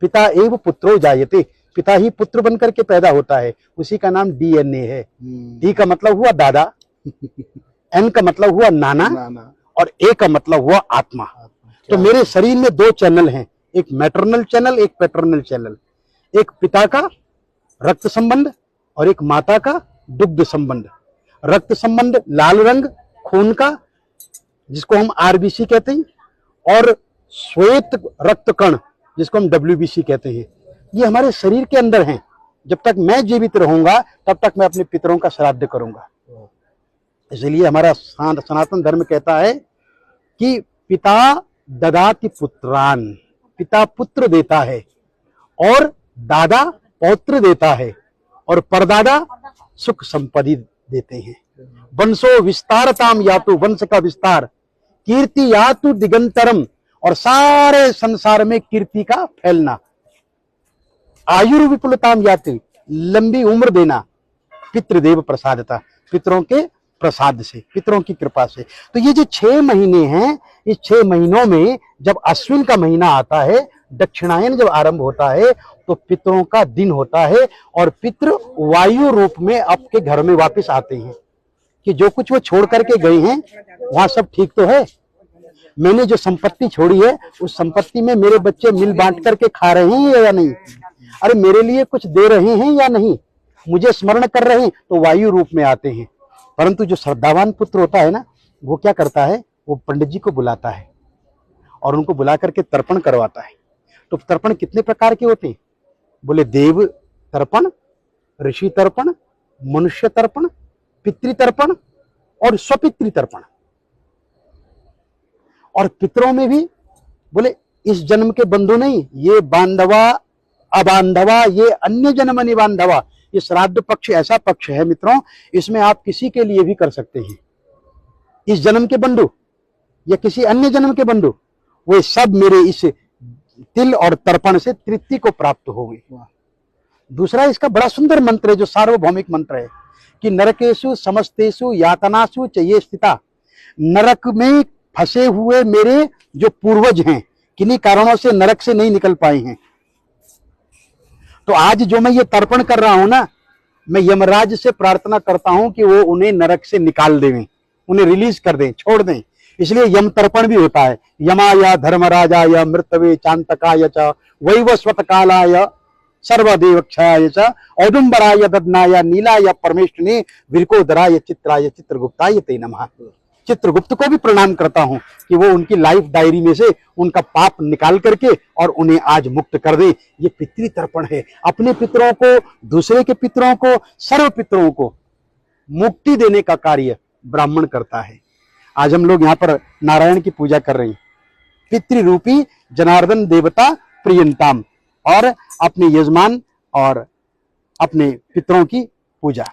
पिता एव पुत्रो जायते, पिता ही पुत्र बनकर के पैदा होता है, उसी का नाम डीएनए है। डी का मतलब हुआ दादा, एन का मतलब हुआ नाना, और ए का मतलब हुआ आत्मा। तो मेरे शरीर में दो चैनल हैं, एक मैटरनल चैनल, एक पैटर्नल चैनल। एक पिता का रक्त संबंध और एक माता का दुग्ध संबंध। रक्त संबंध लाल रंग खून का, जिसको हम आरबीसी कहते हैं, और श्वेत रक्त कण, जिसको हम डब्ल्यूबीसी कहते हैं, ये हमारे शरीर के अंदर हैं। जब तक मैं जीवित रहूंगा तब तक मैं अपने पितरों का श्राद्ध करूंगा। इसलिए हमारा सनातन धर्म कहता है कि पिता ददाति पुत्रान, पिता पुत्र देता है, और दादा पौत्र देता है, और परदादा सुख संपत्ति देते हैं। वंशो विस्तारताम यातु, वंश का विस्तार, कीर्ति यातु दिगंतरम, और सारे संसार में कीर्ति का फैलना, आयुर विपुलताम यातु, लंबी उम्र देना, पितृदेव प्रसादता, पितरों के प्रसाद से, पितरों की कृपा से। तो ये जो 6 महीने हैं, इस 6 महीनों में जब अश्विन का महीना आता है, दक्षिणायन जब आरंभ होता है, तो पितरों का दिन होता है, और पितृ वायु रूप में आपके घर में वापस आते हैं कि जो कुछ वो छोड़ करके गए हैं वहां सब ठीक तो है। मैंने जो संपत्ति छोड़ी है उस संपत्ति में मेरे बच्चे मिल बांट करके खा रहे हैं या नहीं, अरे मेरे लिए कुछ दे रहे हैं या नहीं, मुझे स्मरण कर रहे हैं, तो वायु रूप में आते हैं। परंतु जो श्रद्धावान पुत्र होता है ना, वो क्या करता है, वो पंडित जी को बुलाता है और उनको बुला करके तर्पण करवाता है। तो तर्पण कितने प्रकार के होते हैं? बोले देव तर्पण, ऋषि तर्पण, मनुष्य तर्पण, पितृतर्पण और स्वपितृ तर्पण। और पितरों में भी बोले इस जन्म के बंधु नहीं, ये बांधवा अबांधवा, ये अन्य जन्म निबांधवा। ये श्राद्ध पक्ष ऐसा पक्ष है मित्रों, इसमें आप किसी के लिए भी कर सकते हैं। इस जन्म के बंधु या किसी अन्य जन्म के बंधु, वे सब मेरे इस तिल और तर्पण से तृप्ति को प्राप्त हो गई। दूसरा इसका बड़ा सुंदर मंत्र है, जो सार्वभौमिक मंत्र है कि नरकेशु समस्तेषु यातनासु च ये स्थिता, नरक में फंसे हुए मेरे जो पूर्वज हैं, किन्हीं कारणों से नरक से नहीं निकल पाए हैं, तो आज जो मैं ये तर्पण कर रहा हूं ना, मैं यमराज से प्रार्थना करता हूं कि वो उन्हें नरक से निकाल दें, उन्हें रिलीज कर दें, छोड़ दें। इसलिए यम तर्पण भी होता है। यमाय धर्मराजाय मृतवे चांतकाय च वैवस्वत कालाय सर्वदेवक्षाय च औदुंबराय ददनाय नीलाय परमेष्ठिने विरकोदराय चित्राय चित्रगुप्ताय ते नमः। चित्रगुप्त को भी प्रणाम करता हूं कि वो उनकी लाइफ डायरी में से उनका पाप निकाल करके और उन्हें आज मुक्त कर दे। ये पितृ तर्पण है। अपने पितरों को, दूसरे के पितरों को, सर्व पितरों को मुक्ति देने का कार्य ब्राह्मण करता है। आज हम लोग यहाँ पर नारायण की पूजा कर रहे हैं, पितृरूपी जनार्दन देवता प्रियंताम, और अपने यजमान और अपने पितरों की पूजा।